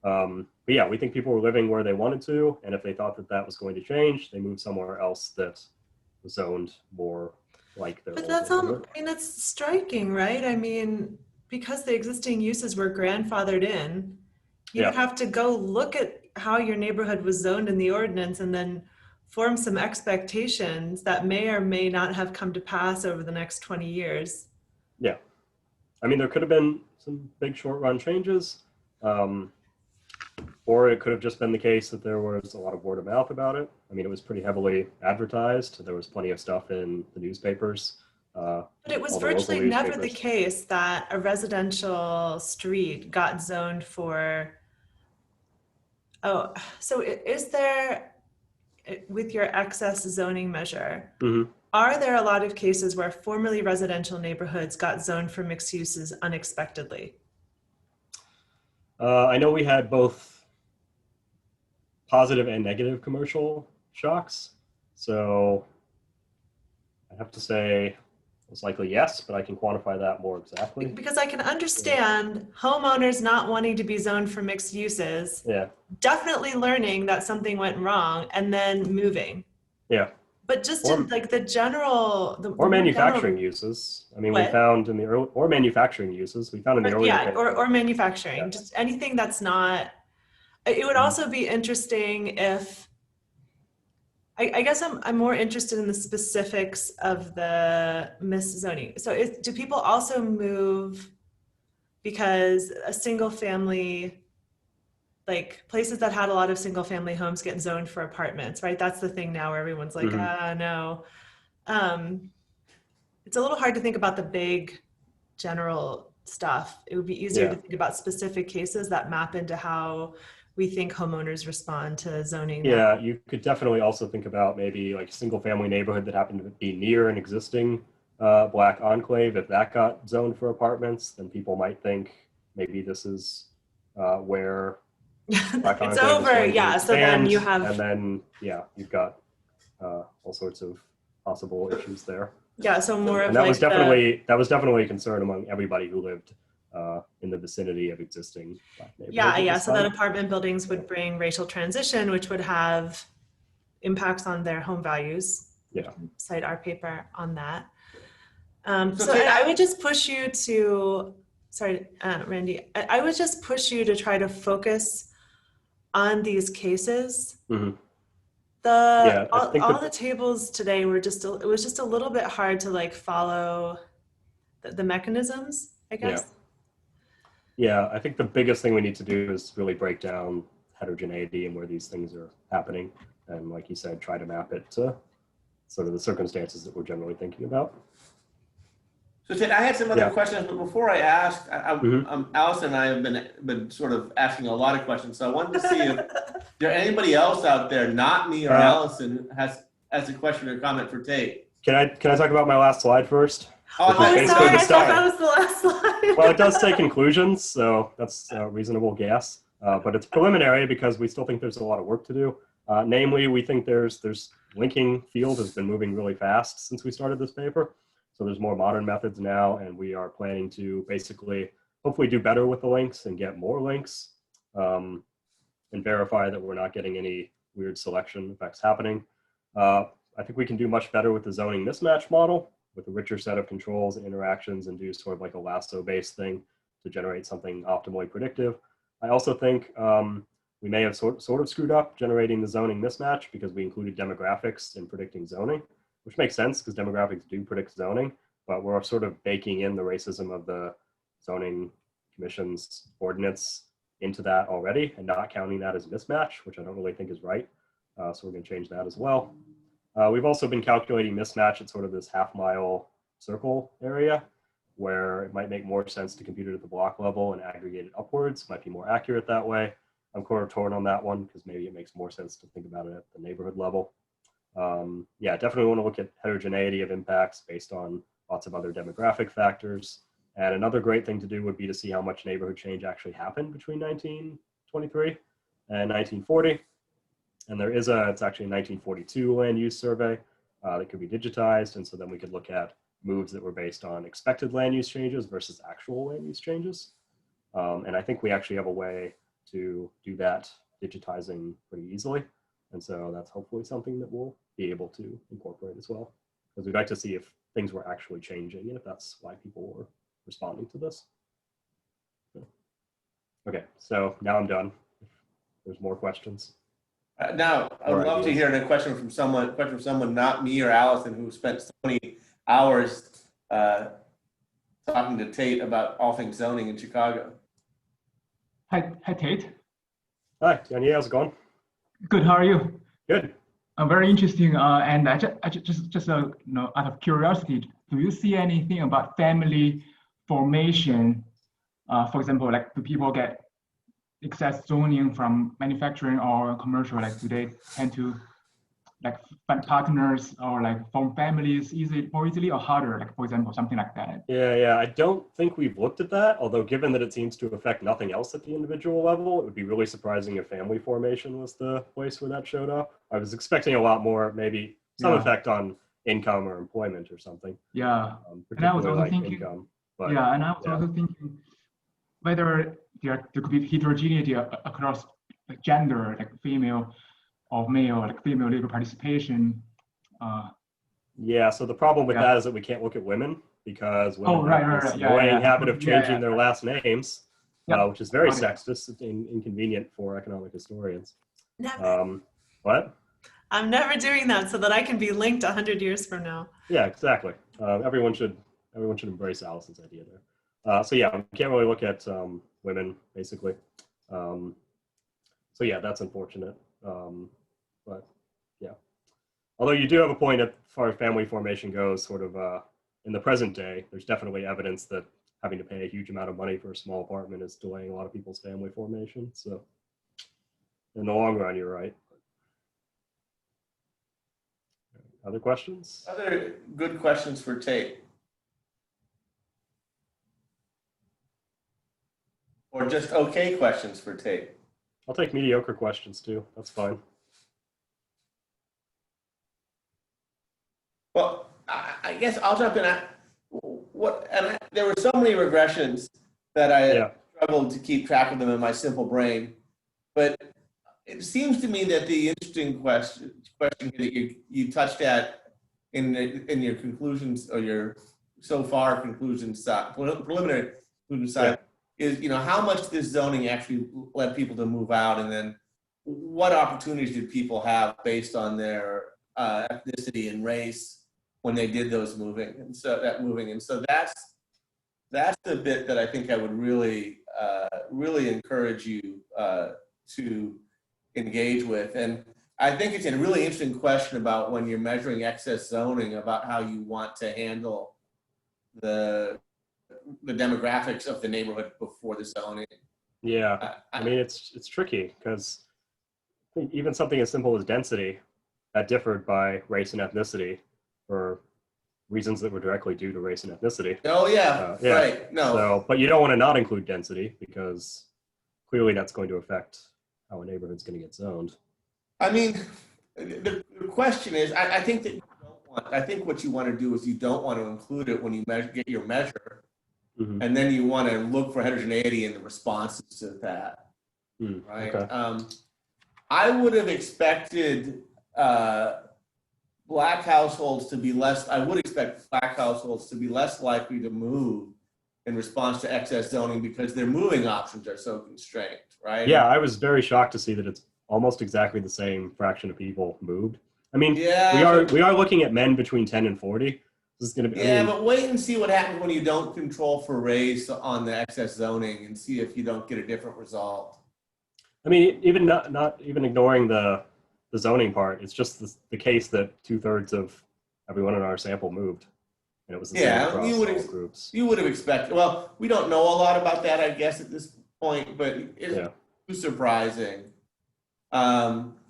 Speaker 2: But yeah, we think people were living where they wanted to, and if they thought that that was going to change, they moved somewhere else that was zoned more like their.
Speaker 3: But that's all, I mean, that's striking, right? I mean, because the existing uses were grandfathered in, you have to go look at how your neighborhood was zoned in the ordinance and then form some expectations that may or may not have come to pass over the next 20 years.
Speaker 2: Yeah. I mean, there could have been some big short run changes, or it could have just been the case that there was a lot of word of mouth about it. I mean, it was pretty heavily advertised. There was plenty of stuff in the newspapers.
Speaker 3: But it was
Speaker 2: all the local
Speaker 3: virtually never the
Speaker 2: newspapers.
Speaker 3: case that a residential street got zoned for. Oh, so is there, with your excess zoning measure,
Speaker 2: Mhm.
Speaker 3: are there a lot of cases where formerly residential neighborhoods got zoned for mixed uses unexpectedly?
Speaker 2: I know we had both positive and negative commercial shocks. So I have to say most likely yes, but I can quantify that more exactly.
Speaker 3: Because I can understand homeowners not wanting to be zoned for mixed uses,
Speaker 2: Yeah.
Speaker 3: definitely learning that something went wrong and then moving.
Speaker 2: Yeah.
Speaker 3: But just
Speaker 2: Or-
Speaker 3: in like the general,
Speaker 2: or manufacturing uses. I mean, we
Speaker 3: What?
Speaker 2: found in the early, or manufacturing uses. We found in the early.
Speaker 3: Yeah, or manufacturing,
Speaker 2: Yeah.
Speaker 3: just anything that's not. It would also be interesting if, I guess I'm more interested in the specifics of the miszoning. So do people also move because a single family, like places that had a lot of single family homes get zoned for apartments, right? That's the thing now where everyone's like, no. It's a little hard to think about the big general stuff. It would be easier to think about specific cases that map into how we think homeowners respond to zoning.
Speaker 2: Yeah, you could definitely also think about maybe like a single family neighborhood that happened to be near an existing Black enclave. If that got zoned for apartments, then people might think maybe this is where Black
Speaker 3: it's
Speaker 2: enclave
Speaker 3: over.
Speaker 2: is going to
Speaker 3: Yeah. So then
Speaker 2: expand,
Speaker 3: you have,
Speaker 2: and then you've got all sorts of possible issues there.
Speaker 3: Yeah, so more of
Speaker 2: and that
Speaker 3: like
Speaker 2: was definitely a concern among everybody who lived in the vicinity of existing Black neighborhoods.
Speaker 3: Yeah. So that apartment buildings would bring racial transition, which would have impacts on their home values.
Speaker 2: Yeah.
Speaker 3: Cite our paper on that.
Speaker 4: So
Speaker 3: I would just push you to, sorry, Randy, I would just push you to try to focus on these cases.
Speaker 2: Mm-hmm.
Speaker 3: All the tables today were it was just a little bit hard to like follow the mechanisms, I guess.
Speaker 2: Yeah, I think the biggest thing we need to do is really break down heterogeneity and where these things are happening. And like you said, try to map it to sort of the circumstances that we're generally thinking about.
Speaker 4: So Tate, I had some other questions, but before I ask, Allison and I have been sort of asking a lot of questions. So I wanted to see if there anybody else out there, not me or Allison, has a question or comment for Tate.
Speaker 2: Can I talk about my last slide first?
Speaker 3: Sorry, I thought that was the last slide.
Speaker 2: Well, it does say conclusions, so that's a reasonable guess. But it's preliminary because we still think there's a lot of work to do. Namely, we think there's linking field has been moving really fast since we started this paper. So there's more modern methods now, and we are planning to basically hopefully do better with the links and get more links and verify that we're not getting any weird selection effects happening. I think we can do much better with the zoning mismatch model with a richer set of controls and interactions and do sort of like a lasso-based thing to generate something optimally predictive. I also think we may have sort of screwed up generating the zoning mismatch because we included demographics in predicting zoning, which makes sense because demographics do predict zoning, but we're sort of baking in the racism of the zoning commission's ordinance into that already and not counting that as mismatch, which I don't really think is right. So we're going to change that as well. We've also been calculating mismatch at sort of this half-mile circle area where it might make more sense to compute it at the block level and aggregate it upwards. Might be more accurate that way. I'm kind of torn on that one because maybe it makes more sense to think about it at the neighborhood level. Definitely want to look at heterogeneity of impacts based on lots of other demographic factors. And another great thing to do would be to see how much neighborhood change actually happened between 1923 and 1940. And there is it's actually a 1942 land use survey that could be digitized. And so then we could look at moves that were based on expected land use changes versus actual land use changes. And I think we actually have a way to do that digitizing pretty easily. And so that's hopefully something that we'll be able to incorporate as well. Because we'd like to see if things were actually changing and if that's why people were responding to this. Okay, so now I'm done. If there's more questions.
Speaker 4: Now, I would love to hear a question from someone, not me or Allison, who spent so many hours talking to Tate about all things zoning in Chicago.
Speaker 5: Hi, Tate.
Speaker 2: Hi, Danny, how's it going?
Speaker 5: Good. How are you?
Speaker 2: Good.
Speaker 5: Very interesting. And I just out of curiosity, do you see anything about family formation? For example, like do people get excess zoning from manufacturing or commercial? Like do they tend to like find partners or like form families more easily or harder? Like for example, something like that.
Speaker 2: Yeah. I don't think we've looked at that, although given that it seems to affect nothing else at the individual level, it would be really surprising if family formation was the place where that showed up. I was expecting a lot more, maybe some effect on income or employment or something.
Speaker 5: Yeah. And I was also
Speaker 2: like
Speaker 5: thinking,
Speaker 2: income, but,
Speaker 5: yeah, and I was also thinking whether there could be heterogeneity across like gender, like female or male, like female labor participation.
Speaker 2: Yeah, so the problem with that is that we can't look at women because women have this
Speaker 5: Yeah,
Speaker 2: annoying habit of changing their last names,
Speaker 5: Yep.
Speaker 2: which is very sexist and inconvenient for economic historians.
Speaker 3: Never.
Speaker 2: What?
Speaker 3: I'm never doing that so that I can be linked 100 years from now.
Speaker 2: Yeah, exactly. Everyone should embrace Allison's idea there. So yeah, we can't really look at women basically. So yeah, that's unfortunate. But yeah, although you do have a point as far as family formation goes, sort of in the present day, there's definitely evidence that having to pay a huge amount of money for a small apartment is delaying a lot of people's family formation. So in the long run, you're right. Other questions?
Speaker 4: Other good questions for Tate? Or just okay questions for Tate?
Speaker 2: I'll take mediocre questions too. That's fine.
Speaker 4: Well, I guess I'll jump in. There were so many regressions that I struggled to keep track of them in my simple brain. But it seems to me that the interesting question that you touched at in your conclusions or your so far conclusions side, preliminary conclusion side, is how much this zoning actually led people to move out, and then what opportunities did people have based on their ethnicity and race when they did those moving, and so that's the bit that I think I would really encourage you to engage with. And I think it's a really interesting question about when you're measuring excess zoning, about how you want to handle the demographics of the neighborhood before the zoning.
Speaker 2: Yeah, I mean, it's tricky because even something as simple as density that differed by race and ethnicity for reasons that were directly due to race and ethnicity.
Speaker 4: Oh yeah, right. No.
Speaker 2: So, but you don't want to not include density because clearly that's going to affect how a neighborhood's going to get zoned.
Speaker 4: I mean, the question is, I think that you don't want. I think what you want to do is you don't want to include it when you get your measure, and then you want to look for heterogeneity in the responses to that. Right. Okay. I would have expected Black households to be less. I would expect Black households to be less likely to move in response to excess zoning because their moving options are so constrained, right?
Speaker 2: Yeah, I was very shocked to see that it's almost exactly the same fraction of people moved. I mean, we are looking at men between 10 and 40. This is going to be.
Speaker 4: But wait and see what happens when you don't control for race on the excess zoning, and see if you don't get a different result.
Speaker 2: I mean, even not even ignoring the zoning part, it's just the case that 2/3 of everyone in our sample moved. And it was the same across all groups.
Speaker 4: You would have expected. Well, we don't know a lot about that, I guess, at this point, but it's too surprising.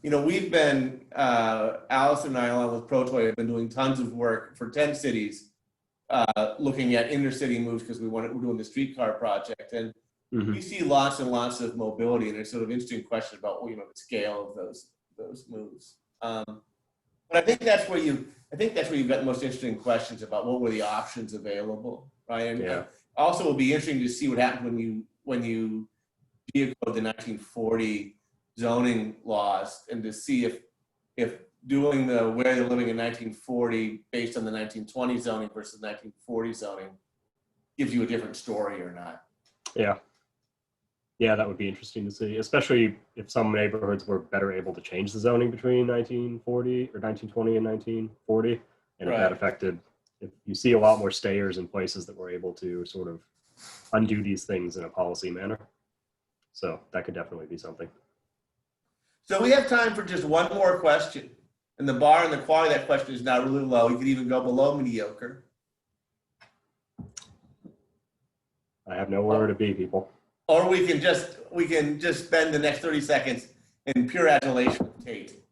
Speaker 4: We've been, Allison and I, along with ProToy, have been doing tons of work for 10 cities, looking at inner city moves because we're doing the streetcar project. And we see lots and lots of mobility, and there's sort of interesting question about, the scale of those moves. But I think that's where you've got the most interesting questions about what were the options available, right? And also, it'll be interesting to see what happens when you geocode the 1940 zoning laws, and to see if doing the where they're living in 1940 based on the 1920 zoning versus 1940 zoning gives you a different story or not.
Speaker 2: Yeah, that would be interesting to see, especially if some neighborhoods were better able to change the zoning between 1920 and 1940, and if that affected if you see a lot more stayers in places that were able to sort of undo these things in a policy manner. So that could definitely be something.
Speaker 4: So we have time for just one more question. And the bar and the quality of that question is now really low. You could even go below mediocre.
Speaker 2: I have nowhere to be, people.
Speaker 4: Or we can just spend the next 30 seconds in pure adulation of Tate.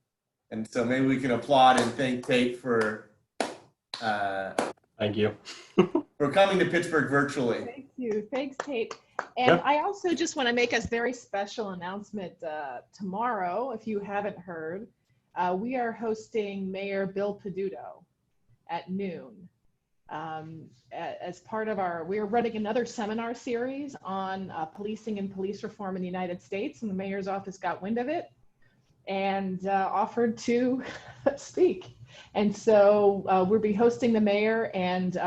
Speaker 4: And so maybe we can applaud and thank Tate for
Speaker 2: thank you.
Speaker 4: for coming to Pittsburgh virtually.
Speaker 1: Thank you. Thanks, Tate. And
Speaker 2: Yep.
Speaker 1: I also just want to make a very special announcement tomorrow, if you haven't heard. We are hosting Mayor Bill Peduto at noon. As part of we're running another seminar series on policing and police reform in the United States, and the mayor's office got wind of it and offered to speak. And so we'll be hosting the mayor and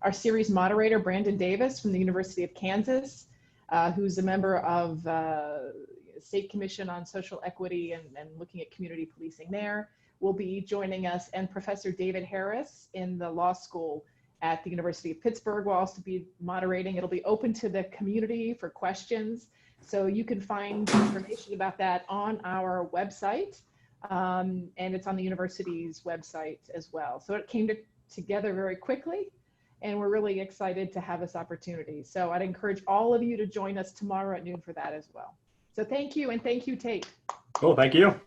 Speaker 1: our series moderator, Brandon Davis from the University of Kansas, who's a member of State Commission on Social Equity and looking at community policing there, will be joining us, and Professor David Harris in the law school at the University of Pittsburgh will also be moderating. It'll be open to the community for questions. So you can find information about that on our website, and it's on the university's website as well. So it came together very quickly, and we're really excited to have this opportunity. So I'd encourage all of you to join us tomorrow at noon for that as well. So thank you, and thank you, Tate.
Speaker 2: Cool, thank you.